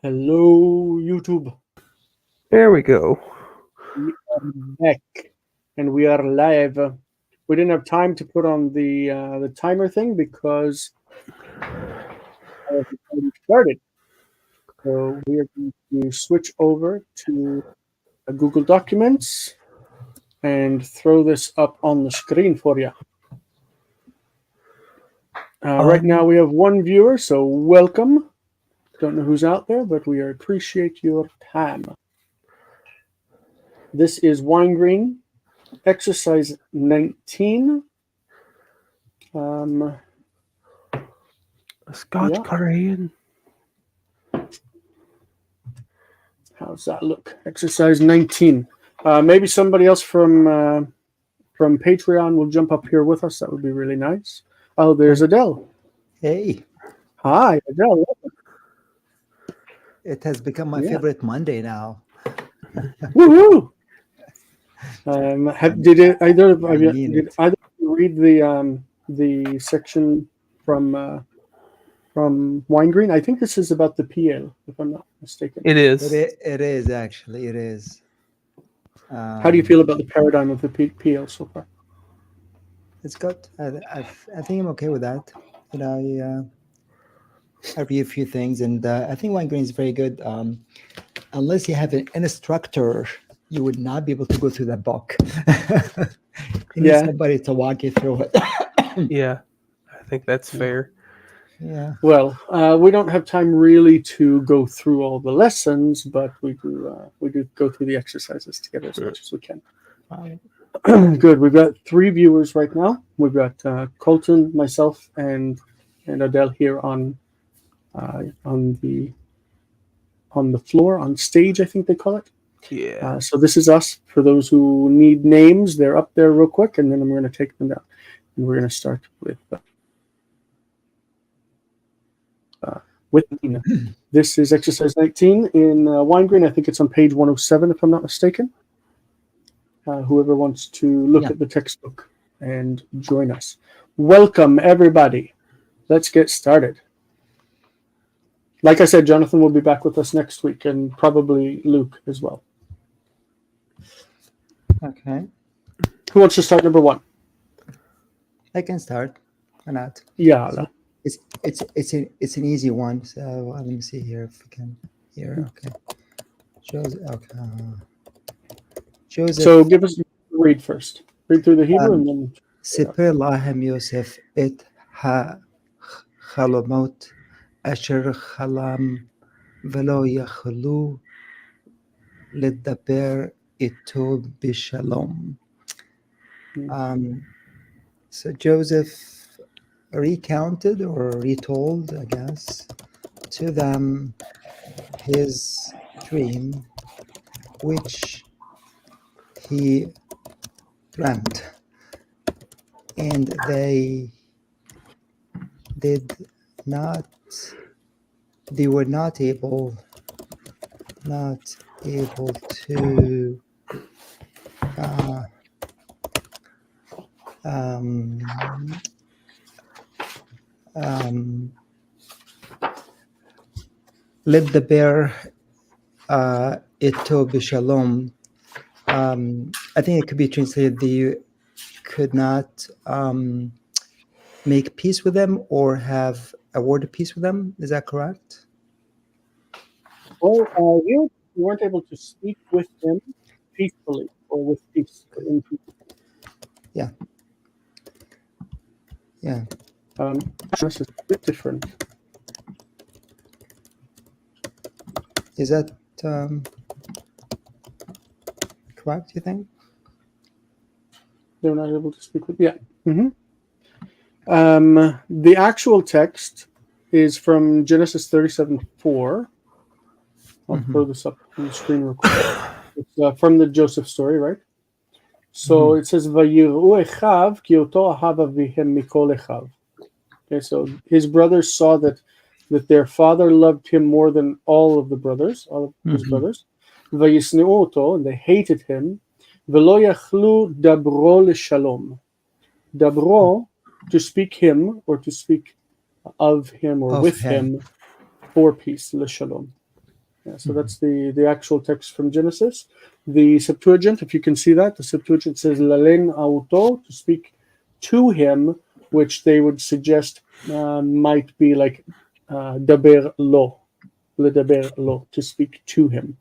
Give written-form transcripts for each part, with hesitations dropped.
Hello, YouTube. There we go. We are back and we are live. We didn't have time to put on the timer thing because it's already started. So we are going to switch over to Google Documents and throw this up on the screen for you. Right now we have one viewer, so welcome. Don't know who's out there, but we appreciate your time. This is Weingreen, exercise 19. Scotch Yeah. Korean. How's that look? Exercise 19. Maybe somebody else from Patreon will jump up here with us. That would be really nice. Oh, there's Adele. Hey, Hi, Adele. it has become my Yeah. favorite Monday now. Woohoo! Did either of I you mean did it. either of you read the section from Weingreen? I think this is about the PL, if I'm not mistaken. It is. It is actually. It is. How do you feel about the paradigm of the PL so far? It's good. I think I'm okay with that. You know, I read a few things, and I think Weingreen is very good. Unless you have an instructor, you would not be able to go through that book. You need Yeah. somebody to walk you through it. Yeah, I think that's fair. Yeah. Well, we don't have time really to go through all the lessons, but we do go through the exercises together as much as we can. Good. We've got 3 viewers right now. We've got Colton, myself, and Adele here on the floor, on stage, I think they call it. Yeah. So this is us. For those who need names, they're up there real quick, and then I'm going to take them down. And we're going to start with Nina. This is exercise 19 in Weingreen. I think it's on page 107, if I'm not mistaken. Whoever wants to look at the textbook and join us. Welcome, everybody. Let's get started. Like I said, Jonathan will be back with us next week, and probably Luke as well. Okay. Who wants to start number 1? I can start. Why not? Yeah. It's an easy one. So let me see here if we can. Here, okay. Joseph. Okay. Joseph. So give us read first. Read through the Hebrew and then. سپر لهم يوسف ات خلموت أشر خلم ולא יכלו לדבר איתו בשלום. So Joseph recounted or retold, I guess, to them his dream, which he dreamt, and they were not able to let the bear ito b'shalom. I think it could be translated, they could not make peace with them or have a word of peace with them. Is that correct? Well, you weren't able to speak with them peacefully or with peace. In peace. Yeah. Yeah. This is a bit different. Is that correct, you think? They're not able to speak with. Yeah. Mm-hmm. The actual text is from Genesis 37:4. I'll throw this up on the screen real quick. It's from the Joseph story, right? So it says, "Vayiru echav ki oto ahav avihem mikol echav." Okay, so his brothers saw that their father loved him more than all of the brothers, all of his brothers. Vayisneu oto, and they hated him. Velo yachlu dabro leshalom. Dabro, to speak him or to speak of him or with him for peace, leshalom. Yeah, so that's the actual text from Genesis. The Septuagint, if you can see that, the Septuagint says "lalen auto," to speak to him, which they would suggest might be like daber lo, ledaber lo, to speak to him.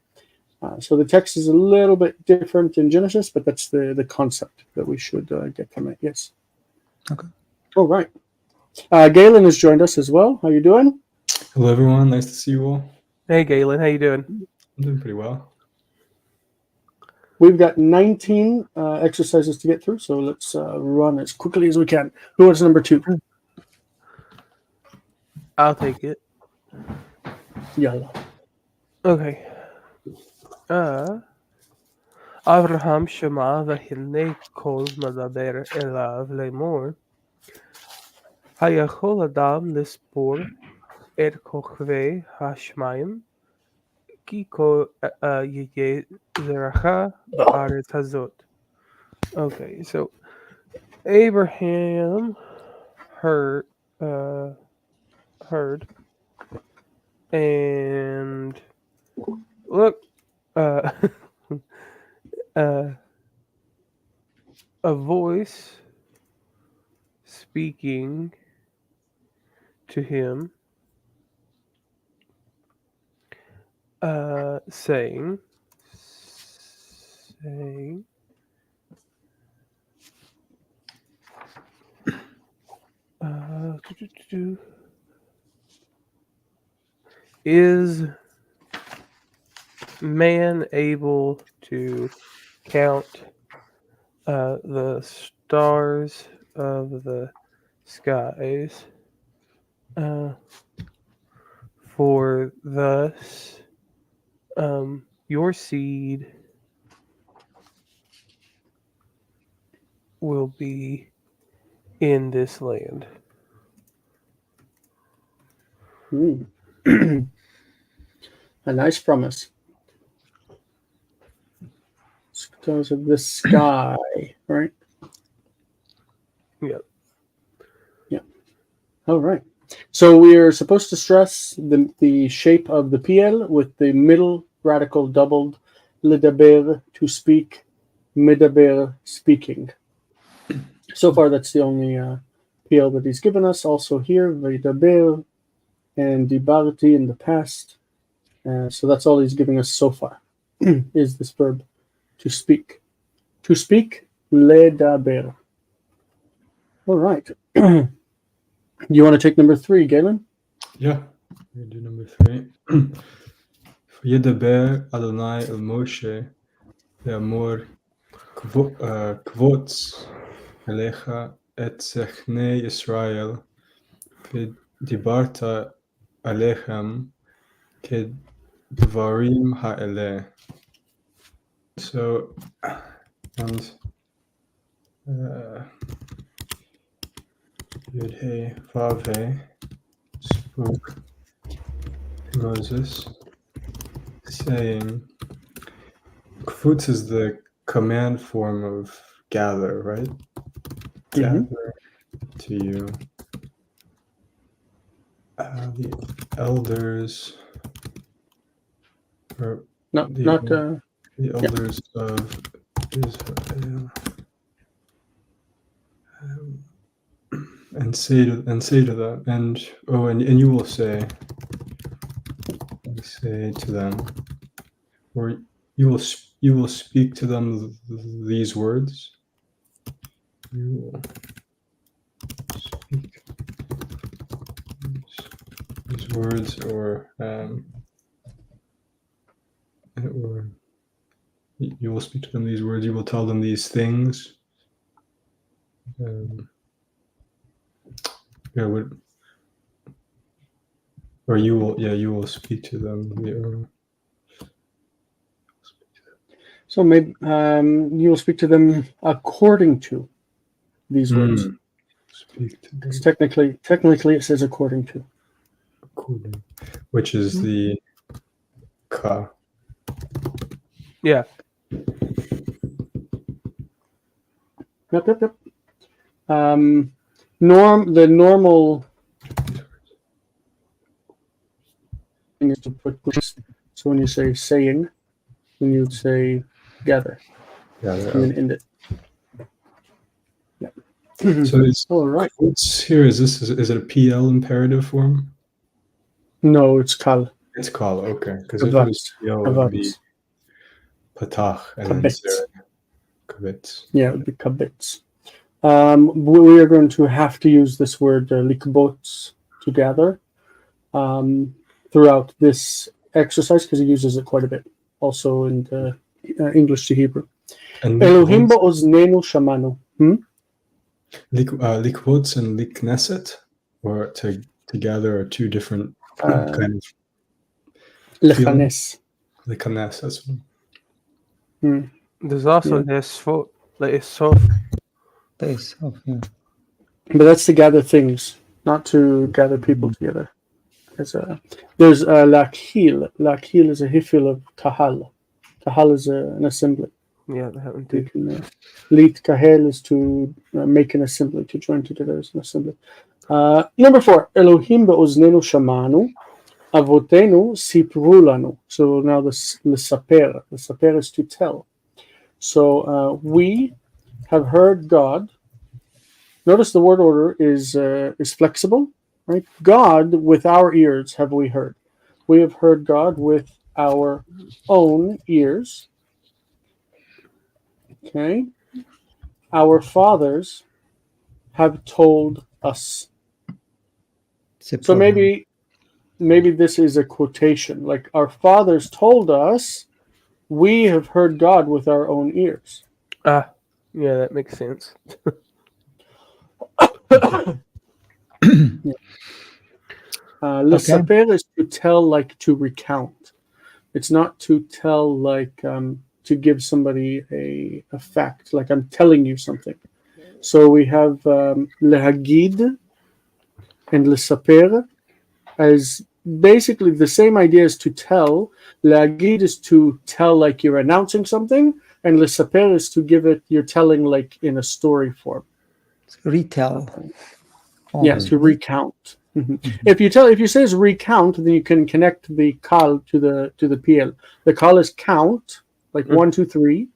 So the text is a little bit different in Genesis, but that's the concept that we should get from it. Yes. Okay. All right. Galen has joined us as well. How you doing? Hello, everyone. Nice to see you all. Hey, Galen, how you doing? I'm doing pretty well. We've got 19 exercises to get through, so let's run as quickly as we can. Who wants number 2? I'll take it. Yalla. Okay. אברהם שמע והנה קול מדבר אליו לאמור, היכול אדם לספור את כוכבי השמיים? כי כה יהיה זרעך בארץ הזאת. Okay, so Abraham heard, and look, a voice speaking to him, saying, is man able to count the stars of the skies? For thus your seed will be in this land. A nice promise. Because of the sky, right? Yep. Yeah. All right. So we are supposed to stress the shape of the PL with the middle radical doubled, ledaber, to speak, medaber, speaking. So far, that's the only PL that he's given us. Also here, vedaber and dibarti in the past. So that's all he's giving us so far, is this verb, to speak. To speak, ledaber. All right. You want to take number 3, Galen? Yeah, we're going to do number 3. Yedaber Adonai el Moshe ve'amor kvots elecha et zechnei Yisrael v'dibarta alechem kedvarim ha'eleh. So, and Yud-Hey, Vav-Hey spoke to Moses, saying, Kvutz is the command form of gather, right? Gather to you. The elders, or the elders of Israel. And say to them, and you will say to them, or you will speak to them these words. You will speak these words, or you will speak to them these words. You will tell them these things. Or you will speak to them. So maybe you will speak to them according to these words. Speak to them. Technically it says according to. According, which is the ka. Yeah. Yep. The normal thing is to put So when you say saying, then you'd say gather Yeah. and then end it. Yeah. So it's All right. quotes here. Is it a PL imperative form? No, it's kal. It's called, okay. Because if it was PL, it would be patach and then Kabetz. kavitz. Yeah, it would be kabetz. We are going to have to use this word likbots to gather throughout this exercise because he uses it quite a bit, also in the English to Hebrew. And Elohim ba'oznenu shamanu. likvots and likneset, or together are two different kind of Lechanes. liknes. That's what There's also Yeah. Nesfot, Lesof. Place of yeah. But that's to gather things, not to gather people together. There's lakhil. Lakhil is a hifil of kahal. Kahal is an assembly. Yeah, that one You too. can lead kahel is to make an assembly, to join together as an assembly. Number 4, Elohim be'oznenu shamanu, avotenu sipru lanu. So now the lesaper. Lesaper is to tell. So we have heard God. Notice the word order is flexible, right? God with our ears have we heard. We have heard God with our own ears. Okay. Our fathers have told us. So maybe this is a quotation. Like our fathers told us, we have heard God with our own ears. Ah, yeah, that makes sense. Lesaper is to tell, like to recount. It's not to tell, like to give somebody a fact. Like I'm telling you something. So we have lehagid and lesaper as basically the same idea as to tell. Lehagid is to tell like you're announcing something, and lesaper is to give it, you're telling like in a story form. Retell. Yes, to recount. If you say it's recount, then you can connect the kal to the PL. The kal is count, like 1, 2, 3,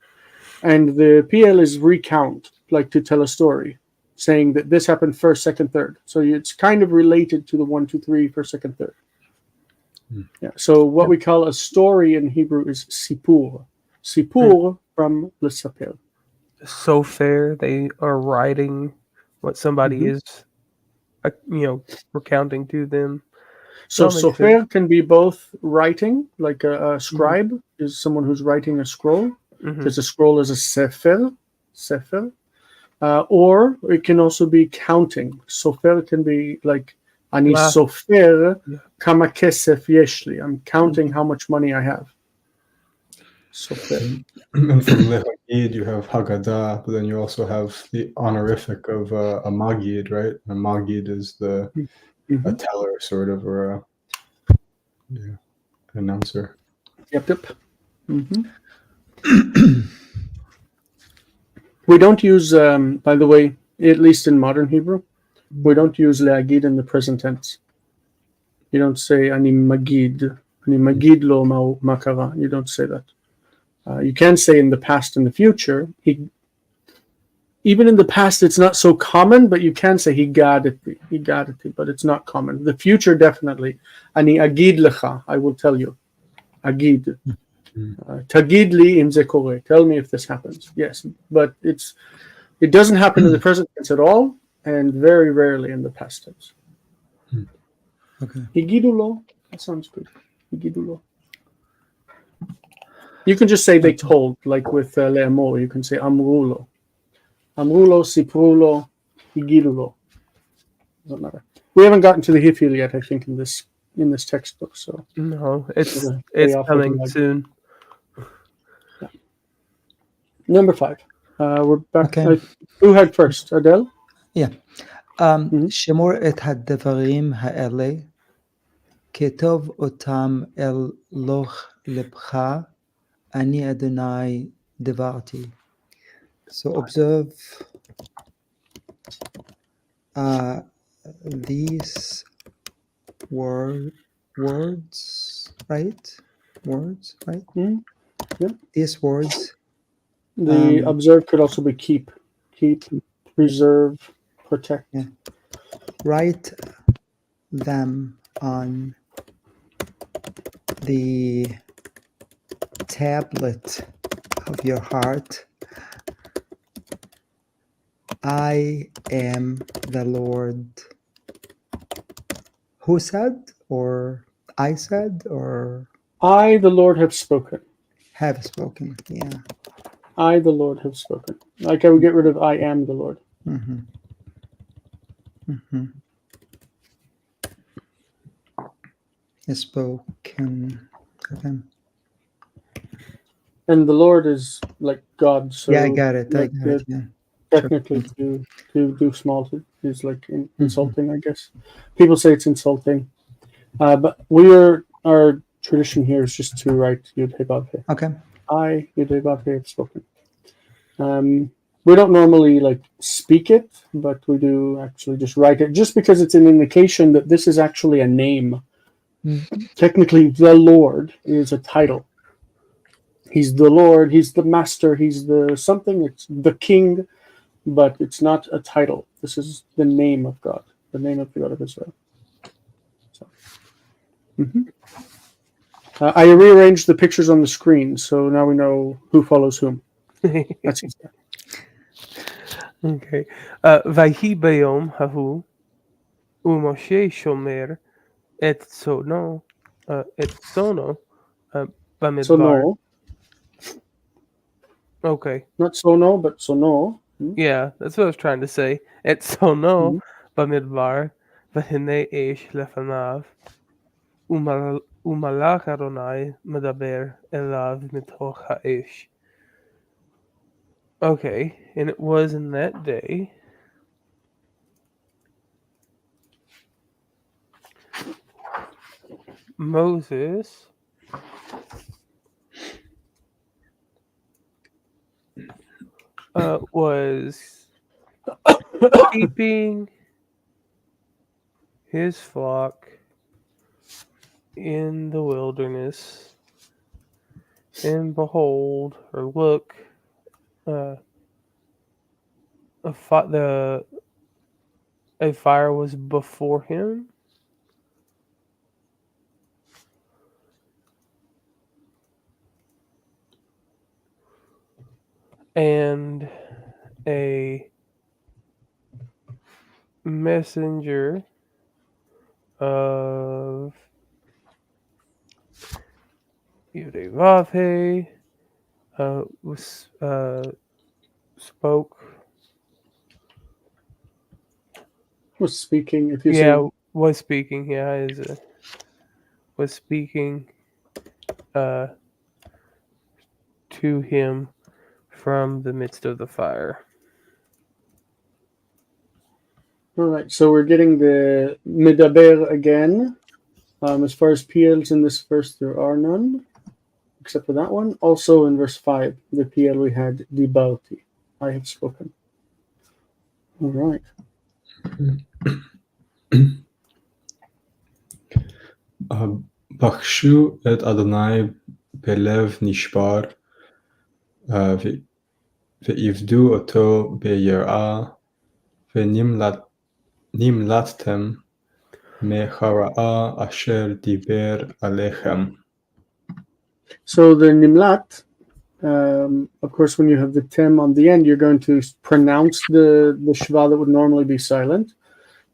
and the PL is recount, like to tell a story, saying that this happened first, second, third. So it's kind of related to the 1, 2, 3, first, second, third. Yeah. So what we call a story in Hebrew is sipur. Sipur from le saper. So fair, they are writing what somebody is, recounting to them. So That makes sofer can be both writing, like a scribe is someone who's writing a scroll, because a scroll is a sefer, or it can also be counting. Sofer can be like ani sofer kama kesef yeshli. I'm counting how much money I have. Sofer. And from lehagid you have haggadah, but then you also have the honorific of a magid, right? A magid is a teller, sort of, or an announcer. Yep. We don't use, by the way, at least in modern Hebrew, we don't use leagid in the present tense. You don't say ani magid lo makara. You don't say that. You can say in the past and the future. Even in the past, it's not so common, but you can say he got it, but it's not common. The future, definitely. Ani agid lecha, I will tell you. Agid. Tagid li im ze kore. Tell me if this happens. Yes, but it doesn't happen in the present tense at all, and very rarely in the past tense. Okay. Higidu lo. That sounds good. Higidu lo. You can just say they told, like with le'amor. You can say amrulo. Amrulo, siprulo, higidulo. Doesn't matter. We haven't gotten to the hifil yet, I think, in this textbook. So No, it's off coming looking like- soon. Number 5. We're back. Okay. Who had first? Adele? שמור את הדברים האלה, כתוב אותם אל לוח לבך, אני אדוני דיברתי. So observe these words, right? words, right? Mhm. Yep. These words. The observe could also be keep, preserve, protect. Yeah. Write them on the tablet of your heart. I am the Lord. Who said, or I said, or I, the Lord, have spoken. have spoken? Yeah. I, the Lord, have spoken. Like I would get rid of I am the Lord. Mm-hmm. Mm-hmm. Spoken. Okay. And the Lord is like God. So Yeah, I got it. like, Yeah. technically, to do small is like insulting, I guess. People say it's insulting, but our tradition here is just to write Yud He Vav He. Okay. I Yud He Vav He have spoken. We don't normally like speak it, but we do actually just write it, just because it's an indication that this is actually a name. Technically, the Lord is a title. He's the Lord, he's the master, he's the something, it's the king, but it's not a title. This is the name of God, the name of the God of Israel. So, I rearranged the pictures on the screen, so now we know who follows whom. That's easier. Okay. ויהי ביום ההוא, ומשה שומר את צאנו, So במדבר. no, Okay. not so no, but so no. Yeah, that's what I was trying to say. את צאנו במדבר, והנה אש לפניו, ומלאך אדוני מדבר אליו מתוך האש. Okay, and it was in that day Moses was keeping his flock in the wilderness, and behold, or look, a fire was before him, and a messenger of Yudevavhe spoke. Was speaking, if you say. Was speaking. Yeah, was speaking to him from the midst of the fire. All right, so we're getting the medaber again. As far as PLs in this verse, there are none, except for that one. Also in verse 5, the PL we had dibalti, I have spoken. All right. Bachshu et Adonai belev nishbar, ve'ivdu oto be'yer'a, ve'nimlattem mechara'a asher diber alechem. So the nimlat, of course, when you have the tem on the end, you're going to pronounce the shva that would normally be silent.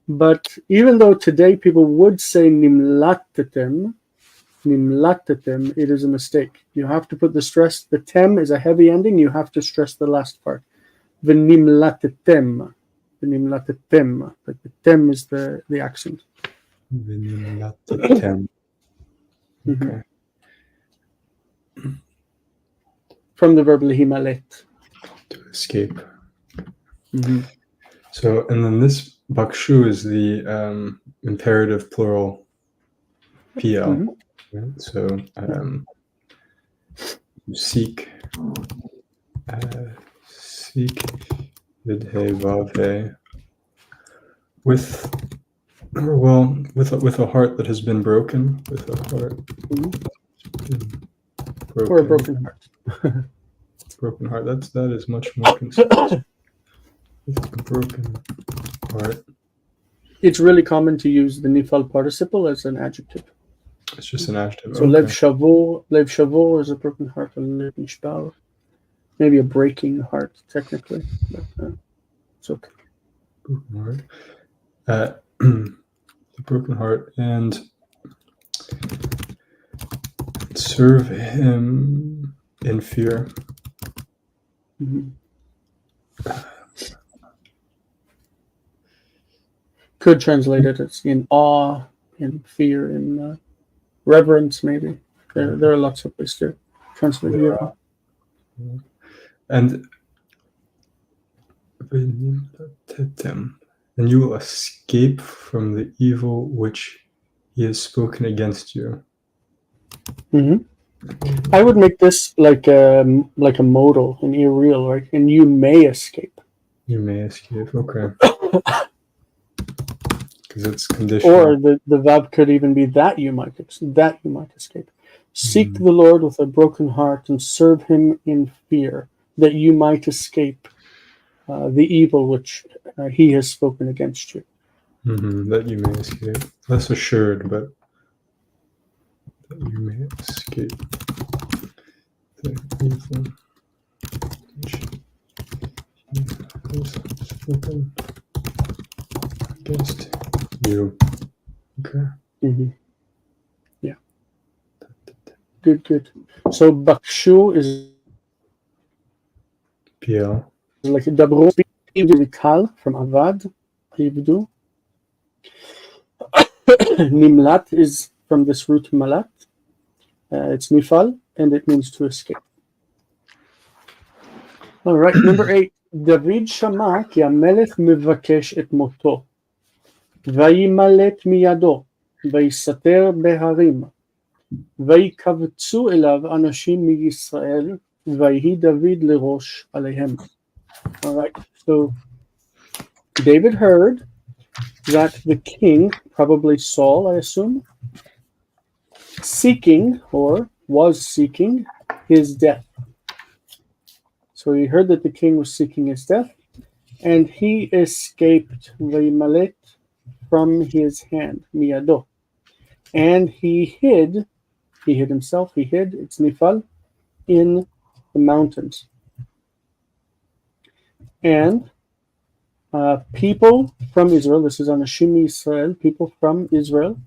But even though today people would say nimlatetem, it is a mistake. You have to put the stress. The tem is a heavy ending. You have to stress the last part. V'nimlatetem. Like the tem is the accent. V'nimlatetem. Okay. From the verb lihimalet. To escape. So, and then this bakshu is the imperative plural PL. Right? So, seek vidhe vave with a heart that has been broken, with a heart Or a broken heart. Broken heart. That is much more consistent. Broken heart. It's really common to use the nifal participle as an adjective. It's just an adjective. So lev shavor is a broken heart. Lev nishbar, maybe a breaking heart technically, but it's okay. Broken heart. The broken heart, and serve him in fear. Mm-hmm. Could translate it as in awe, in fear, in reverence, maybe. There are lots of ways to translate it. And you will escape from the evil which he has spoken against you. Mm-hmm. I would make this like a modal, an irreal, right? And you may escape. You may escape. Okay. Because it's conditional. Or the verb could even be that you might escape. Seek the Lord with a broken heart and serve him in fear, that you might escape the evil which he has spoken against you. That you may escape. Less assured, but that you may escape the evil which he has spoken against you. Okay. Mm-hmm. Yeah. Good. So bakshu is PL. like a double kal from avad. Ibdu. Nimlat is from this root malat. It's nifal, and it means to escape. All right, number 8. David shama ki hamelech mevakesh et moto. וימלט מידו, ויסתר בהרים, ויקבצו אליו אנשים מישראל, ויהי דוד לראש עליהם. All right, so David heard that the king, probably Saul, I assume, seeking or was seeking his death. So he heard that the king was seeking his death, and he escaped וימלט from his hand, miyado. And he hid himself, it's nifal, in the mountains. And people from Israel, this is Anashim Israel, people from Israel,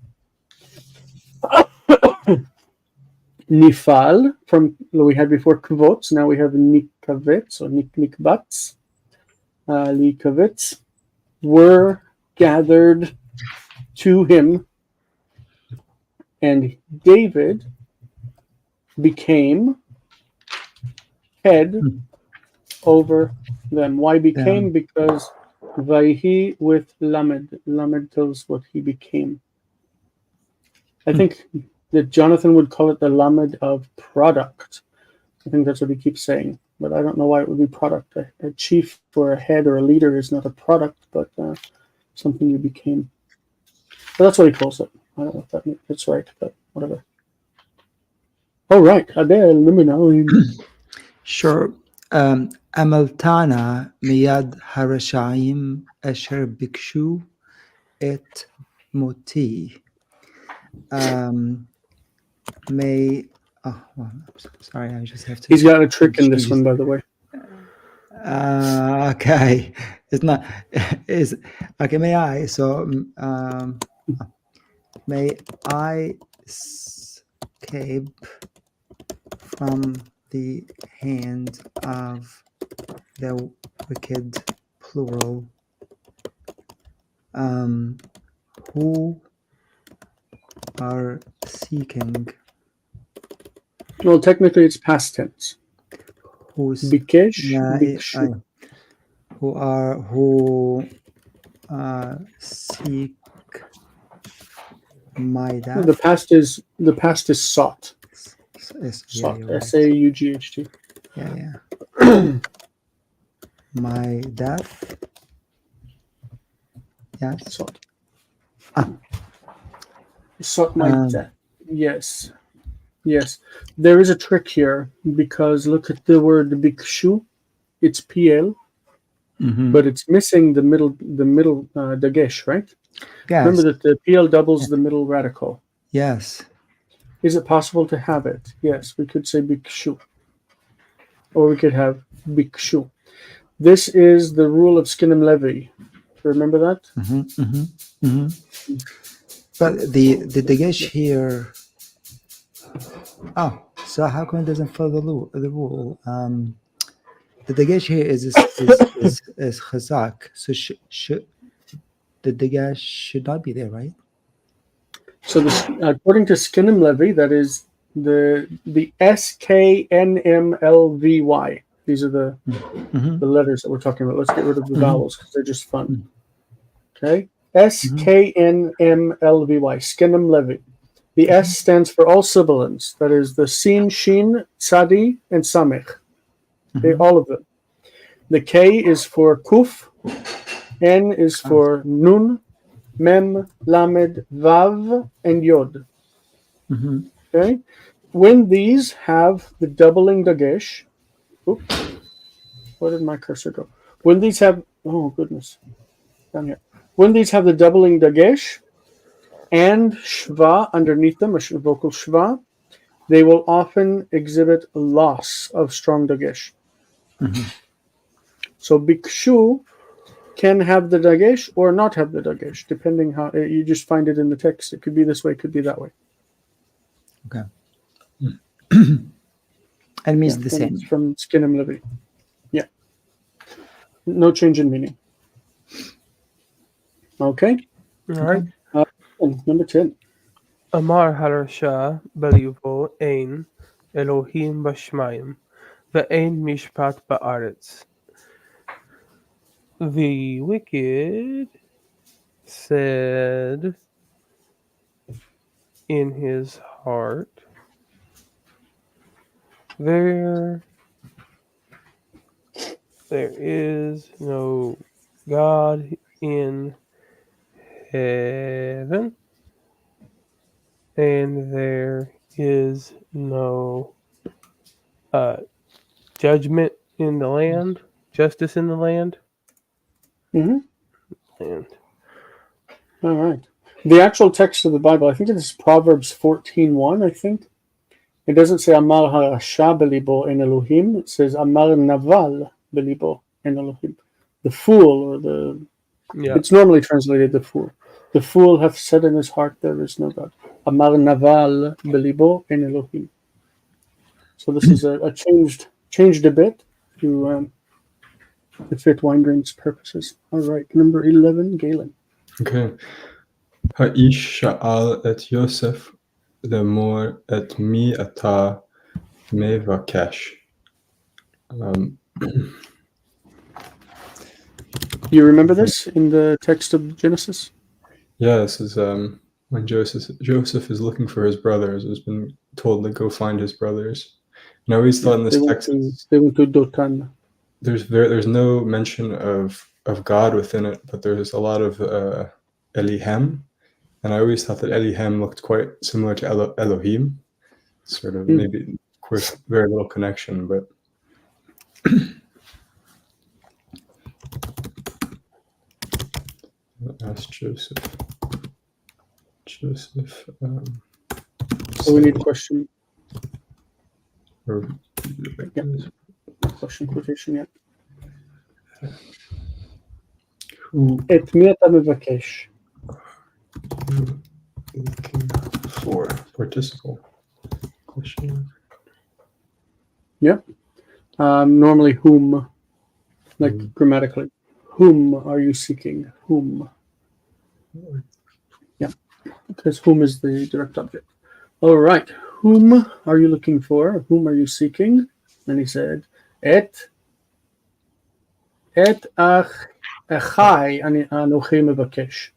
nifal, from we had before kvots, now we have nikavets or nikbats, likavets, were gathered to him, and David became head over them. Why became? Because Vayhi with Lamed. Lamed tells what he became. I think that Jonathan would call it the Lamed of product. I think that's what he keeps saying. But I don't know why it would be product. A chief or a head or a leader is not a product, but something you became. But that's what he calls it. I don't know if that's right, but whatever. All right, Adele, let me know. Sure. Amaltana miyad harashaim asher bikshu et moti. Sorry, I just have to. He's got a trick in this one, by the way. Okay, it's not. Is okay. May I? So, may I escape from the hand of the wicked, plural, who are seeking. Well, technically, it's past tense. Who's Bikesh, bikshu. Who seek my death. The past is sought. Sought. Right. SAUGHT. Yeah. My death. Yes. Sought my death. Yes. Yes. There is a trick here because look at the word bikshu. It's PL, but it's missing the middle dagesh, right? Yes. Remember that the PL doubles the middle radical. Yes. Is it possible to have it? Yes, we could say bikshu. Or we could have bikshu. This is the rule of Skinnem Levy. Remember that? But the dagesh here. Oh, so how come it doesn't follow the rule? The dagesh here is chazak, so the dagesh should not be there, right? So according to Skinnem Levy, that is the SKNMLVY. These are the letters that we're talking about. Let's get rid of the vowels because they're just fun. Okay, SKNMLVY, Skinnem Levy. The S stands for all sibilants. That is the sin, shin, tzadi, and samech. Okay, all of them. The K is for kuf. N is for nun. Mem, Lamed, Vav, and Yod. Okay? When these have the doubling dagesh, oops, where did my cursor go? When these have, oh goodness, down here. When these have the doubling dagesh and shva underneath them, a vocal shva, they will often exhibit loss of strong dagesh. So bikshu can have the dagesh or not have the dagesh, depending how you just find it in the text. It could be this way, it could be that way. Okay. And means the same. It's from Skinnem Levy. Yeah. No change in meaning. Okay. All right. Number 10. Amar Harasha Belivo Ein Elohim Bashmayim Ve'ein Mishpat Ba'aretz. The wicked said in his heart, there is no God in heaven, and there is no judgment in the land, justice in the land. And And all right. The actual text of the Bible, I think it is Proverbs 14:1, I think. It doesn't say Amar Harasha Belibo en Elohim. It says Amar Naval Belibo en Elohim. The fool, or it's normally translated the fool. The fool hath said in his heart, there is no God. Amar Naval Belibo en Elohim. So this is a changed a bit to fit Weingreen's purposes. All right, number 11, Galen. Okay. Ha'ish sha'al et Yosef lemor et mi ata mevakesh. You remember this in the text of Genesis? Yeah, this is when Joseph is looking for his brothers. Has been told to go find his brothers. And I always thought in this text they went to Dotan. There's no mention of God within it, but there's a lot of Elihem, and I always thought that Elihem looked quite similar to Elohim. Sort of maybe, of course, very little connection, but. Ask Joseph. So we need a question. Or, Question quotation, yeah. Et mi ata mevakesh. For participle. Question. Yeah. Normally whom, like grammatically. Whom are you seeking? Whom? Yeah. Because whom is the direct object. All right. Whom are you looking for? Whom are you seeking? And he said, Et achai anochi mevakesh.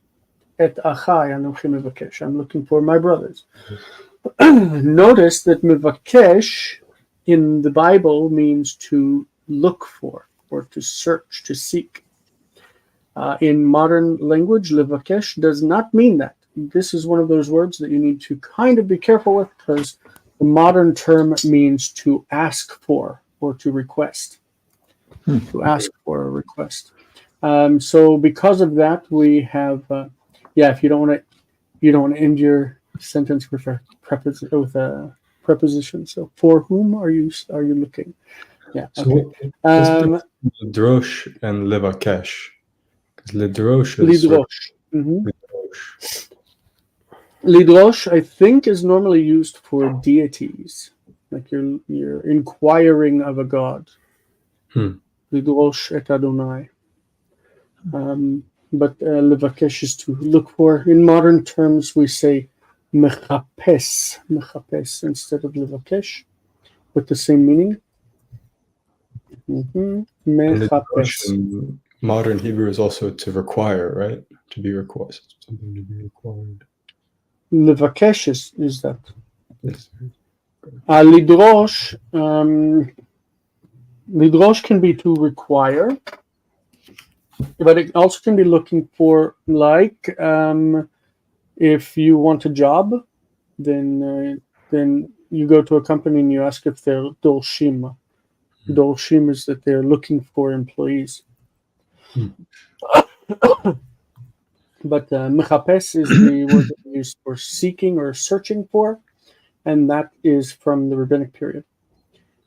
Et achai anochi mevakesh. I'm looking for my brothers. Notice that mevakesh in the Bible means to look for or to search, to seek. In modern language, levakesh does not mean that. This is one of those words that you need to kind of be careful with because The modern term means to ask for or to request. To ask for a request. So because of that, we have if you don't want to end your sentence with a preposition. So for whom are you looking? Yeah. So Okay. what's the difference between Lidrosh and Levakesh? Because Lidrosh is sort of Lidrosh. Mhm. Lidrosh. Lidrosh, I think, is normally used for deities, like you're inquiring of a god. Lidrosh et Adonai. But levakesh is to look for. In modern terms, we say mechapes instead of levakesh, with the same meaning. And Lidrosh Mechapes. in modern Hebrew is also to require, right? To be requested, something to be required. Levakesh is that. Yes. Lidrosh. Lidrosh can be to require, but it also can be looking for, like, if you want a job, then you go to a company and you ask if they're dolshim. Dolshim is that they're looking for employees. But mechapes is the word that we use for seeking or searching for, and that is from the rabbinic period.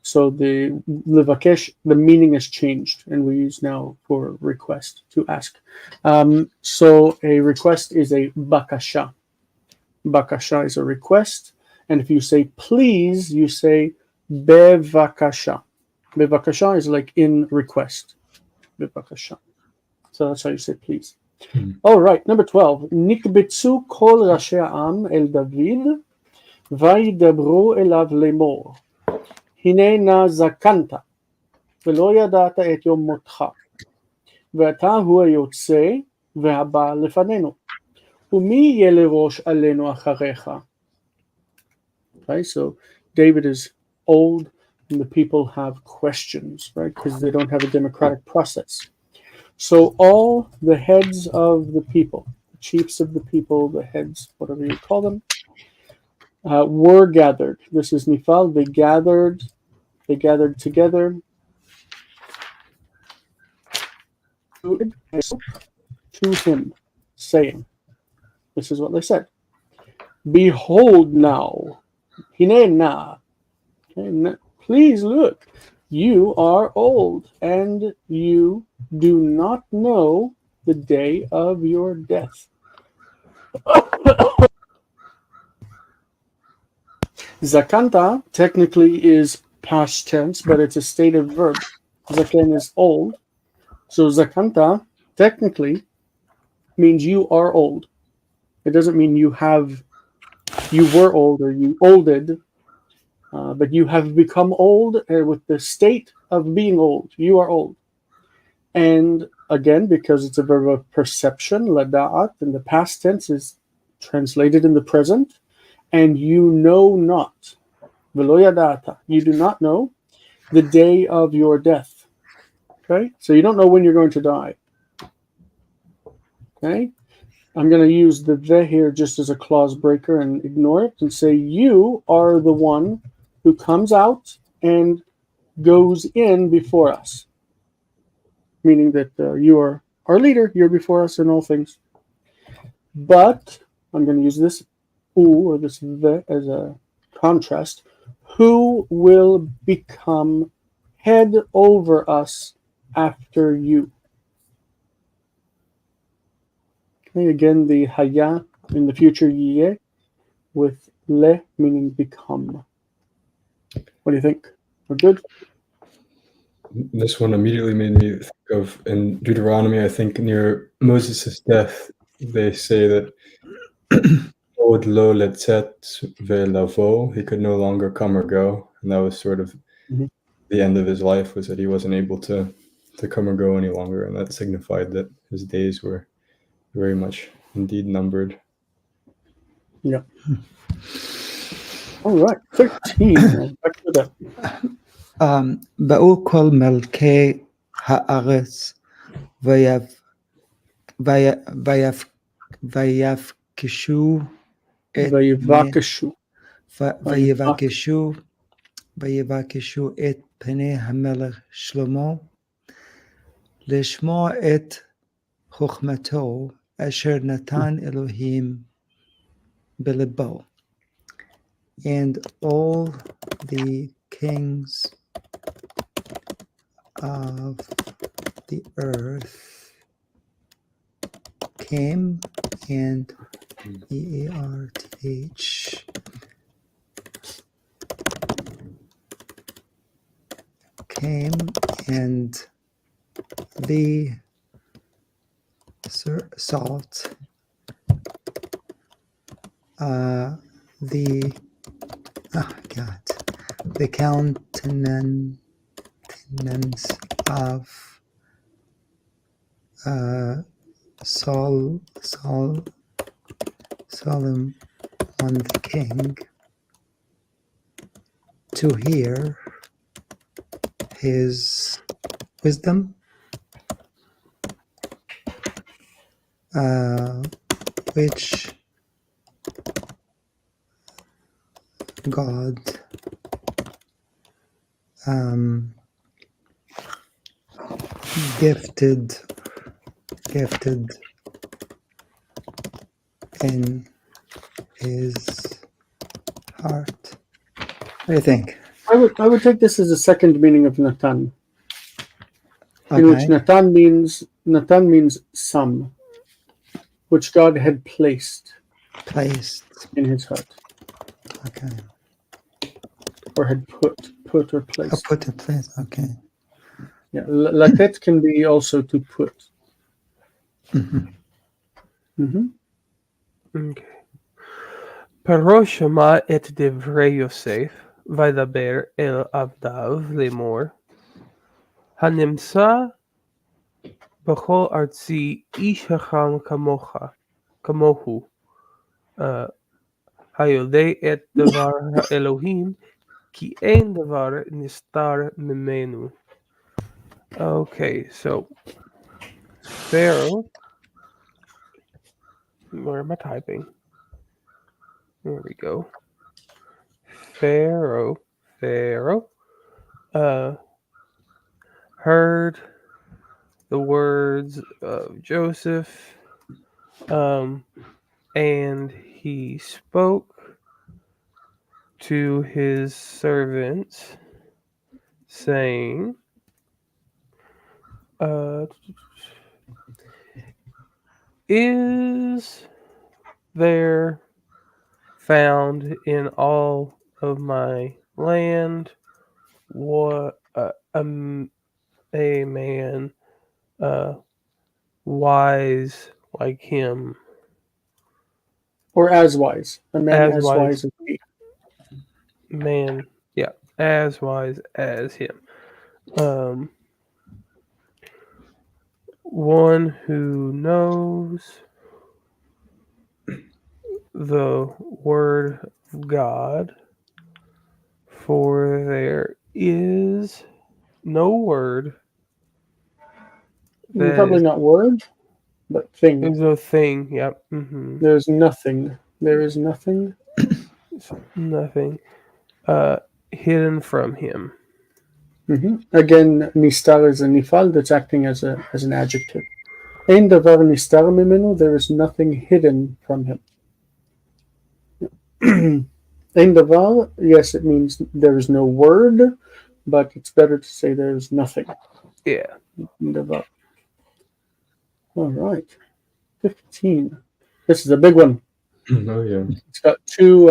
So the levakesh, the meaning has changed, and we use now for request, to ask. So a request is a bakasha. Bakasha is a request, and if you say please, you say bevakasha. Bevakasha is like in request. Bevakasha. So that's how you say please. All right, number 12. Nikbetsu kol rashi ha'am el David, vayidabru elav lemor. הנה נא זקנת, ולא ידעת את יום מותך, ואתה הוא היוצא והבא לפנינו, ומי יהיה לראש עלינו אחריך? Right, so David is old, and the people have questions, right, because they don't have a democratic process. So all the heads of the people, the chiefs of the people, the heads, whatever you call them, were gathered. This is Nifal. They gathered together to him, saying, this is what they said: behold now, hinena, please look, you are old, and you do not know the day of your death. Zakanta technically is past tense, but it's a stative verb. Zaken is old. So zakanta technically means you are old. It doesn't mean you were old or you olded, but you have become old with the state of being old. You are old. And again, because it's a verb of perception, lada'at, and the past tense is translated in the present, and you know not, velo yada'ata, you do not know the day of your death. Okay? So you don't know when you're going to die. Okay? I'm going to use the ve here just as a clause breaker and ignore it and say you are the one who comes out and goes in before us. Meaning that you are our leader, you're before us in all things. But I'm going to use this u or this ve as a contrast. Who will become head over us after you? Okay, again, the haya in the future yeh with le meaning become. What do you think? We're good? This one immediately made me think of, in Deuteronomy, I think near Moses' death, they say that Od lo letzet ve'lavo, he could no longer come or go. And that was sort of the end of his life, was that he wasn't able to come or go any longer. And that signified that his days were very much indeed numbered. Yeah. All right. 13. Back to that. באו כל מלכי הארץ ויבקשו את ויבקשו. ויבקשו את פני המלך שלמה לשמוע את חוכמתו אשר נתן אלוהים בלבו. And all the kings of the earth came, and EARTH came, and the salt the countenance of Solomon the king to hear his wisdom, which God gifted in his heart. What do you think? I would take this as a second meaning of Natan, in which Okay. Natan means some, which God had placed Placed. in his heart, Okay. or had put or placed. Put in place. Okay. Yeah, latet can be also to put. Okay. פרעה שמע את דברי יוסף, וידבר אל עבדיו לאמור, הנמצא בכל ארצי איש חכם כמוהו, היודע את דבר האלוהים, כי אין דבר נסתר ממנו. Okay, so Pharaoh, where am I typing? There we go. Pharaoh heard the words of Joseph, and he spoke to his servants, saying, is there found in all of my land what a man wise like him, Or as wise. A man As as wise. wise as he. man, yeah, as wise as him, one who knows the word of God, for there is no word that Probably not word, but thing. is no thing. Yep. Mm-hmm. There's nothing. There is nothing. Nothing hidden from him. Again, nistar is a nifal that's acting as an adjective. Ein davar nistar mimenu, there is nothing hidden from him. Ein davar, yes, it means there is no word, but it's better to say there is nothing. Yeah. Ein davar. All right. 15. This is a big one. Oh yeah. It's got two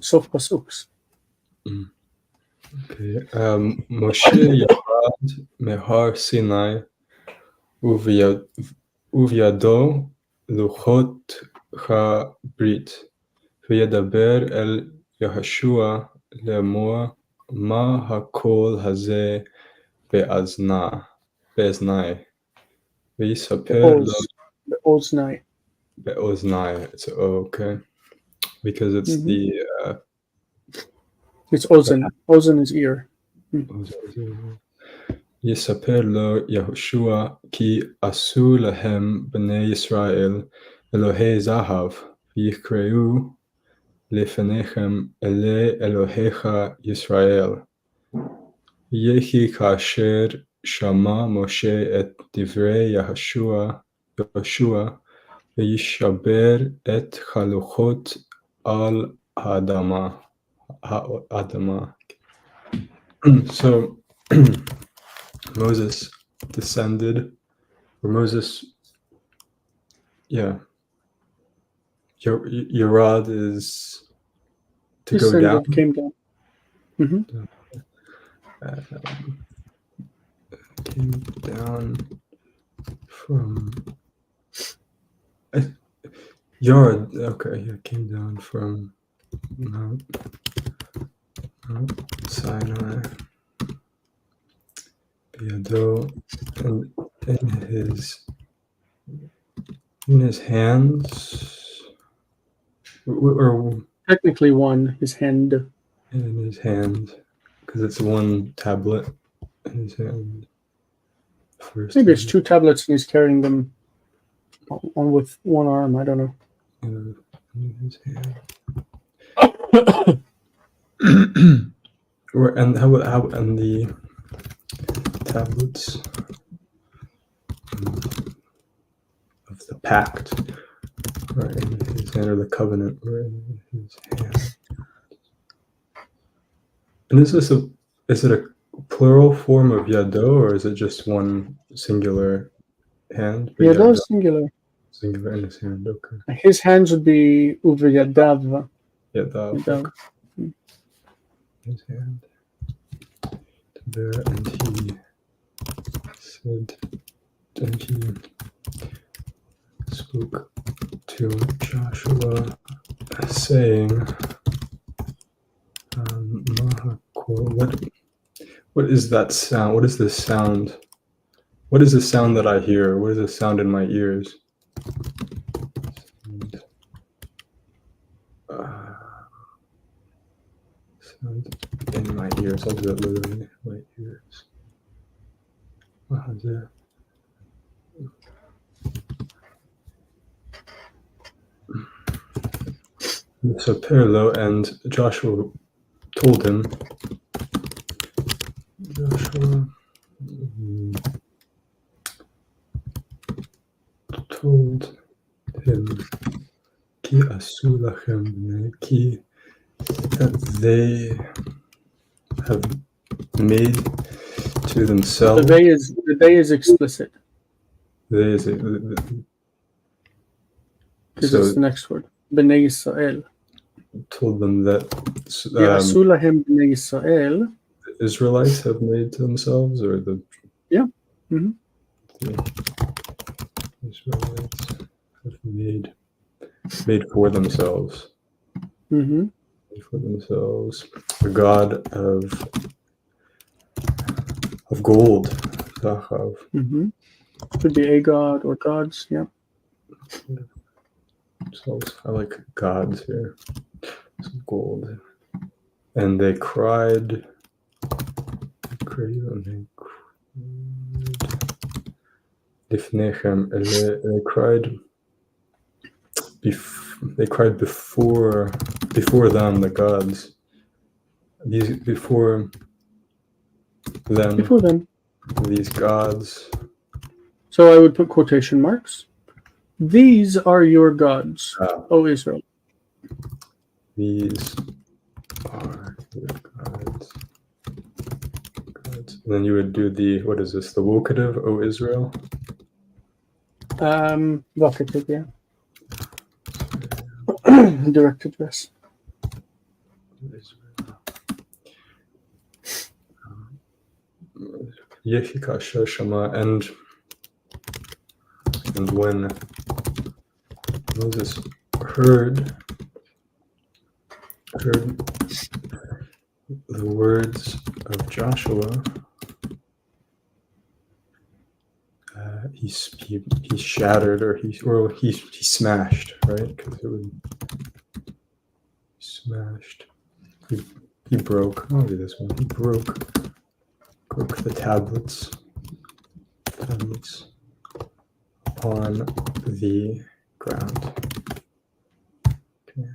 sof pasuks. Okay. Moshe ירד מהר סיני ובידו לוחות הברית וידבר אל יהושע לאמור מה הקול הזה באזני ויספר לו באוזני. באוזני. It's okay because it's the It's ozen. Ozen is ear. יספר לו יהושע כי עשו להם בני ישראל אלוהי זהב ויקראו לפניכם אלה אלוהיך ישראל. יהי כאשר שמע משה את דברי יהושע וישבר את הלוחות על האדמה. So Moses descended, or Moses, yeah, your rod is to go down. Descended, came down. Came down from Yard. Okay, yeah, came down from Mount Sinai. Biyado, and in his hands, or Technically one, his hand. in his hand, because it's one tablet in his hand. First, Maybe it's 2 tablets and he's carrying them on with one arm. I don't know. in his hand. And how and the tablets of the pact are in his hand, or the covenant were in his hand. And is it a plural form of yado, or is it just one singular hand? Yeah, those singular. Singular in his hand. Okay. His hands would be uveyadav. Yadav. His hand. There, and he said, and he spoke to Joshua, saying, what is that sound? What is this sound? What is the sound that I hear? What is the sound in my ears? Sound in my ears. I'll do it literally. My ears. There. So Perlo, and Joshua told him. Joshua told him, Ki asu lachem bnei, ki, that they have made to themselves. The they is explicit. They is Because it's the next word. Bnei Yisrael. Told them that Ya'asu lahem bnei Yisrael. the Israelites have made to themselves, or the Mhm. the Israelites have made for themselves. Mm-hmm. Made for themselves a god of gold. Zachav. Mm-hmm. Could be a god or gods. Yeah. Themselves. I like gods here. Some gold. And they cried. Lifnechem. They cried. They cried before them, the gods. Before them, these gods. So I would put quotation marks. These are your gods, O Israel. These are your gods. And then you would do the, what is this, the vocative, O Israel? Vocative, yeah. Direct address. Yehika Shema, and when Moses heard the words of Joshua, he shattered, or he smashed, right? Because it would smashed. He broke. I'll do this one. He broke the tablets on the ground. Okay.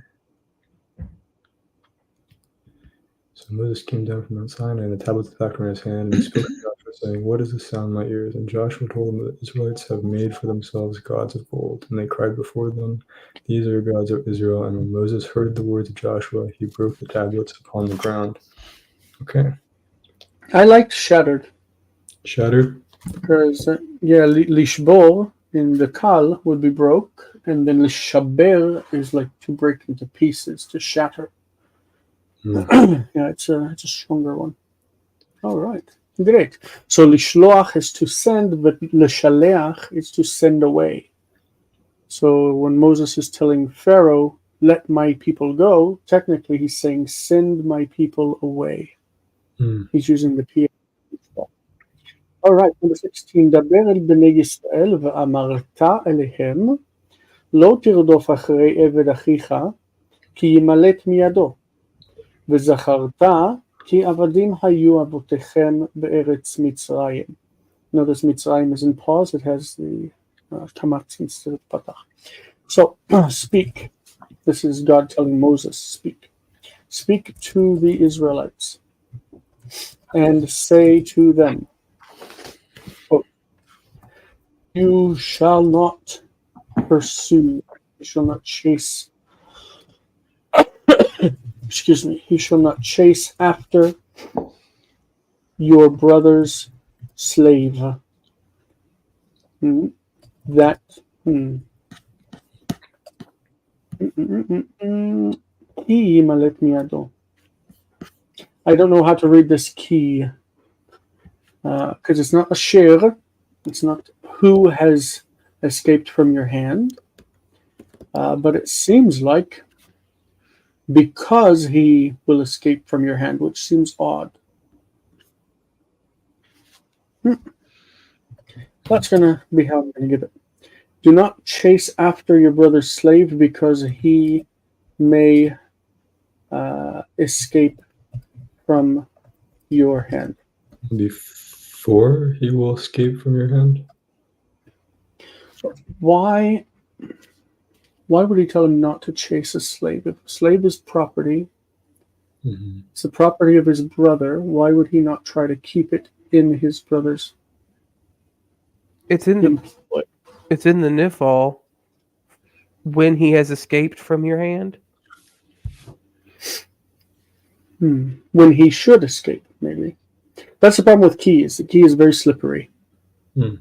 So Moses came down from Mount Sinai, and the tablets of the pact were in his hand, and he spoke to Joshua, saying, "What is this sound in my ears?" And Joshua told them that the Israelites have made for themselves gods of gold, and they cried before them, "These are gods of Israel." And when Moses heard the words of Joshua, he broke the tablets upon the ground. Okay. I liked shattered Shattered. because lishbor in the kal would be broke, and then lishaber is like to break into pieces, to shatter. Yeah, it's a stronger one. All right, great. So lishloach is to send, but leshaleach is to send away. So when Moses is telling Pharaoh, "Let my people go," technically he's saying, "Send my people away." He's using the P. All right, number 16. דבר אל בני ישראל ואמרת אליהם, לא תרדוף אחרי עבד אחיך, כי ימלט מידו. וזכרת כי עבדים היו אבותיכם בארץ מצרים. Notice Mitzrayim is in pause. It has the kamatz instead of patach. So, speak. This is God telling Moses, speak. Speak to the Israelites and say to them, quote, "You shall not pursue, you shall not chase, excuse me, you shall not chase after your brother's slave." That I don't know how to read this key because it's not a shir, it's not who has escaped from your hand, but it seems like because he will escape from your hand, which seems odd. That's going to be how I'm going to get it. Do not chase after your brother's slave because he may escape from your hand. Before he will escape from your hand? Why would he tell him not to chase a slave? If a slave is property, it's the property of his brother, why would he not try to keep it in his brother's? It's in the nifal when he has escaped from your hand. When he should escape, maybe. That's the problem with keys. The key is very slippery. Yeah.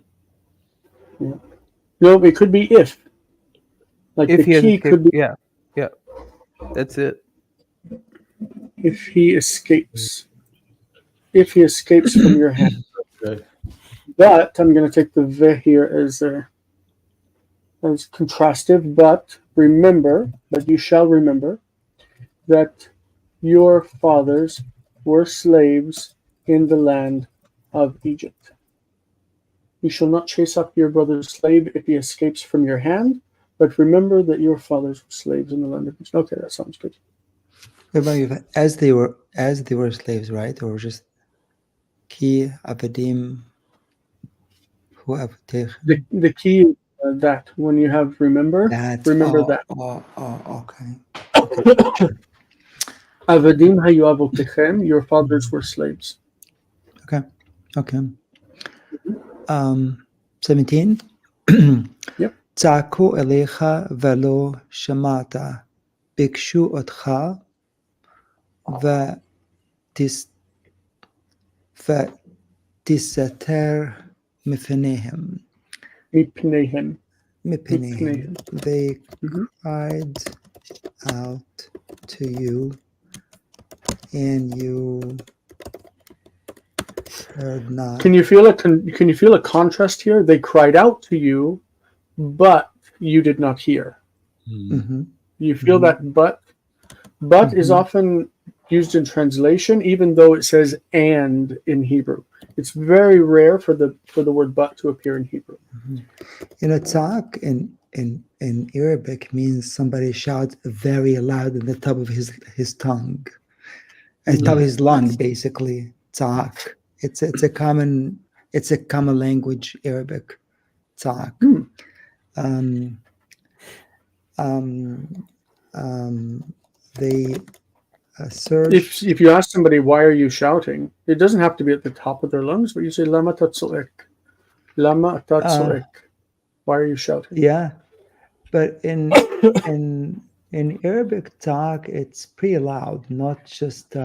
No, it could be if. Like If the key could be yeah. That's it. if he escapes. If he escapes from your hand. Okay. But I'm going to take the ve here as contrastive. But you shall remember that your fathers were slaves in the land of Egypt. You shall not chase after your brother's slave if he escapes from your hand, but remember that your fathers were slaves in the land of Egypt. Okay, that sounds good. As they were slaves, right? Or just ki avadim hu avotech. The key is that when you have remember that. Okay. Avadim hayu avotechem, your fathers were slaves. Okay. 17. Yep. צעקו אליך ולא שמעת, ביקשו אותך ותסתר מפניהם. They cried out to you, and you heard not. Can you feel a contrast here? They cried out to you, but you did not hear. You feel that but is often used in translation, even though it says and in Hebrew. It's very rare for the word but to appear in Hebrew. Tzak in Arabic means somebody shouts very loud at the top of his tongue, at the top of his lung, basically. Tzak. It's a common language, Arabic. Tzak. They a surge. If you ask somebody why are you shouting, it doesn't have to be at the top of their lungs, but you say lama tatsuek, lama tatsuek. Why are you shouting? Yeah, but in Arabic talk, it's pretty loud. Not just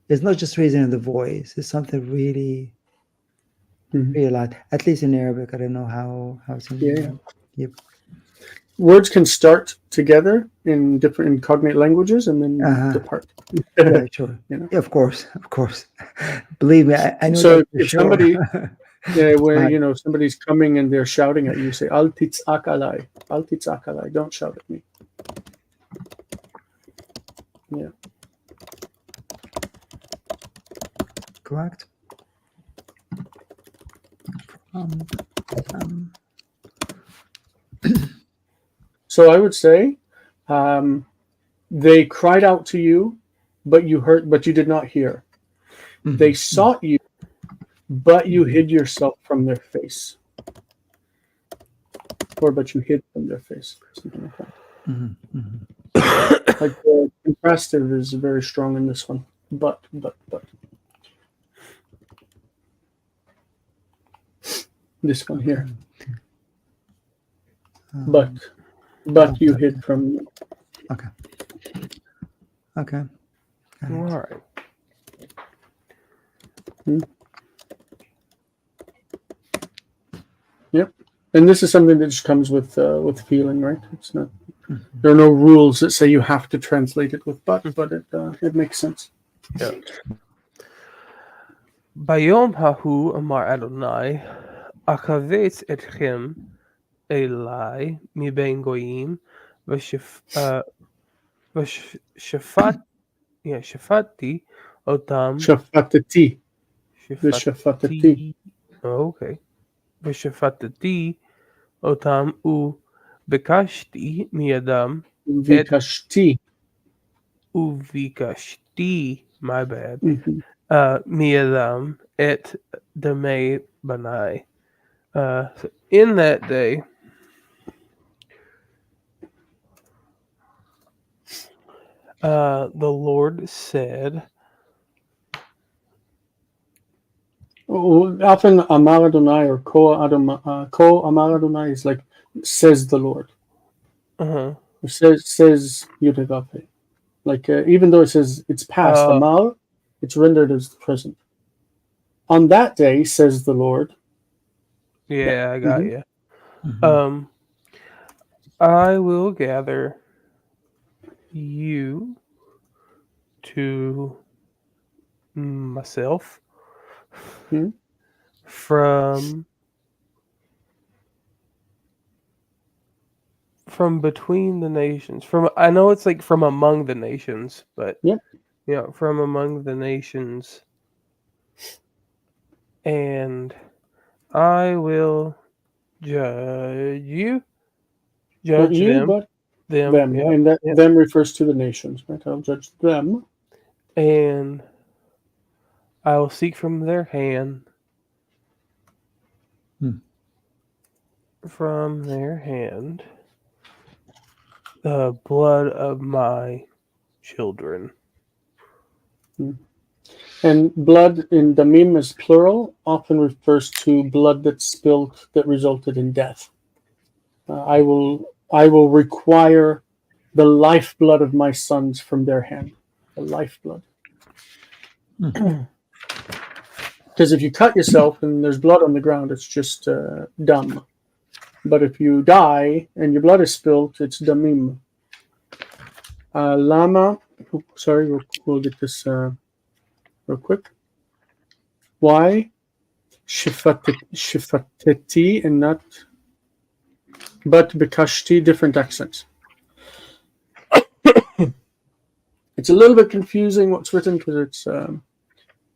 it's not just raising the voice. It's something really really loud. At least in Arabic, I don't know how it's in. Yeah. Yep. Words can start together in different cognate languages and then depart. Yeah, sure. You know? Yeah, of course. Believe me, I know So that for if sure. somebody, when Right. somebody's coming and they're shouting at you, say al titzakalai, al titzakalai. Don't shout at me. Yeah. Correct. So I would say, they cried out to you, but you did not hear. They sought you, but you hid yourself from their face. Or but you hid from their face. Something like that. Like the contrastive is very strong in this one. But. This one here. But you hid from them. Okay. Okay. All right. Yep. And this is something that just comes with feeling, right? It's not. There are no rules that say you have to translate it with but it makes sense. Yeah. Bayom hahu amar Adonai, akavetz etchem elai miben goyim, shafati otam Shafatati. The shafatati. Okay. V'shafatati otam u bekashti miyadam Vikashti. uvikashti, my bad, miyadam et demei banai. So in that day, the Lord said, Often Amar Adonai or Ko Amar Adonai is like says the Lord. uh-huh. Or says Yudagape. Like even though it says it's past Amar, it's rendered as the present. On that day, says the Lord. Yeah, I got you. I will gather you to myself from between the nations. I know it's like from among the nations, but from among the nations, and I will judge Not you, them, but them. yep, And that them refers to the nations, right? I'll judge them. And I will seek from their hand, the blood of my children. And blood in damim is plural, often refers to blood that's spilled that resulted in death. I will require the lifeblood of my sons from their hand. The lifeblood. Because if you cut yourself and there's blood on the ground, it's just dumb. But if you die and your blood is spilled, it's damim. Lama. Sorry, we'll get this real quick. Why? Shifateti and not. But Bikashti, different accents. It's a little bit confusing what's written because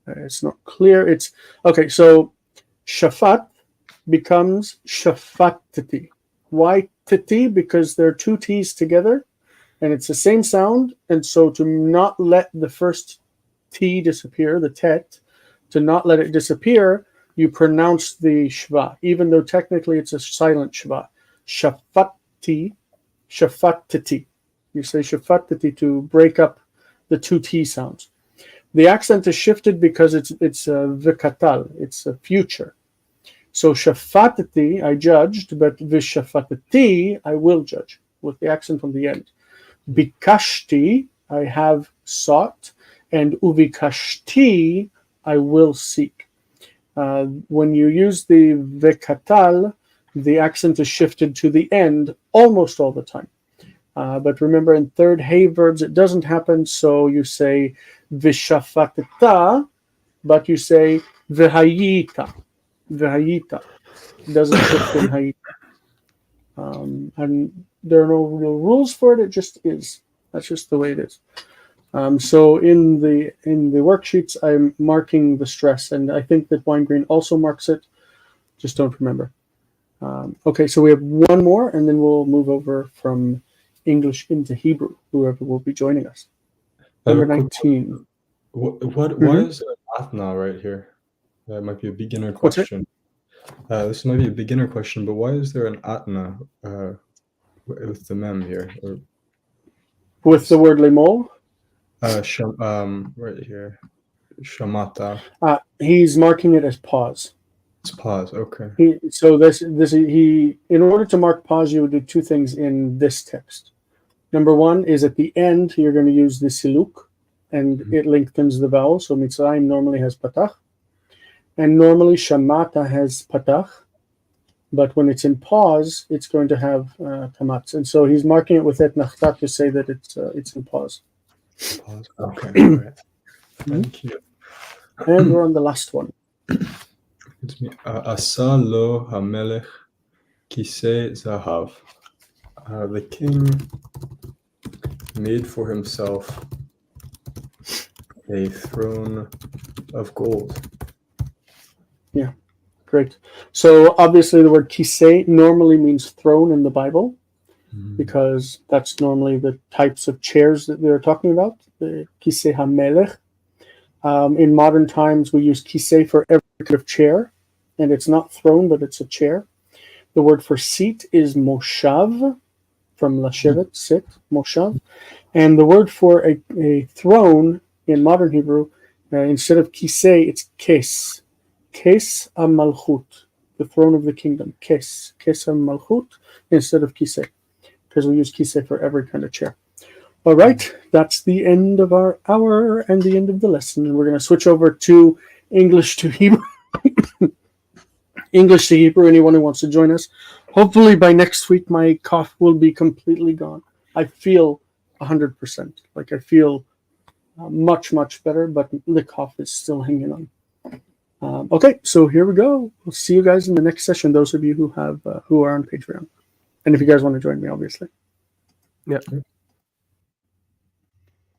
it's not clear. It's okay. So shafat becomes shafatati. Why titi? Because there are two T's together, and it's the same sound. And so to not let the first T disappear, the tet, to not let it disappear, you pronounce the shva, even though technically it's a silent shva. Shafati, shafatati. You say shafatati to break up the two T sounds. The accent is shifted because it's v'katal, it's a future. So shafatati, I judged, but vishafatati, I will judge, with the accent on the end. Bikashti, I have sought, and uvikashti, I will seek. When you use the vekatal, the accent is shifted to the end almost all the time. But remember, in third hey verbs, it doesn't happen, so you say vishafatata, but you say vihayita. Vihayita. It doesn't shift in hayita. And there are no real rules for it, it just is. That's just the way it is. So in the worksheets, I'm marking the stress, and I think that Weingreen also marks it. Just don't remember. Okay, so we have one more, and then we'll move over from English into Hebrew, whoever will be joining us. Number 19. Why is there an atna right here? That might be a beginner question. This might be a beginner question, but why is there an atna with the mem here? Or with the word lemol? Right here. Shamata. He's marking it as pause. It's pause, okay. He in order to mark pause, you would do two things in this text. Number one is at the end, you're going to use the siluk, and it lengthens the vowel. So Mitzrayim normally has patach, and normally Shamata has patach, but when it's in pause, it's going to have kamatz. And so he's marking it with et nachtat to say that it's in pause. Pause. Okay. All right. Thank you. And we're on the last one. It's me. Asa lo hamelech kisei zahav. The king made for himself a throne of gold. Yeah, great. So obviously the word kisei normally means throne in the Bible, because that's normally the types of chairs that they're talking about, the kisei hamelech. In modern times, we use kisei for every kind of chair, and it's not throne, but it's a chair. The word for seat is moshav, from lashevet, sit, moshav. And the word for a throne in modern Hebrew, instead of kisei, it's kes. Kes ha-malchut, the throne of the kingdom. Kes ha-malchut, instead of kisei, because we use kisei for every kind of chair. All right, that's the end of our hour and the end of the lesson. And we're going to switch over to English to Hebrew. English to Hebrew, anyone who wants to join us. Hopefully by next week, my cough will be completely gone. I feel 100%. Like I feel much, much better, but the cough is still hanging on. Okay, so here we go. We'll see you guys in the next session, those of you who are on Patreon. And if you guys want to join me, obviously. Yeah.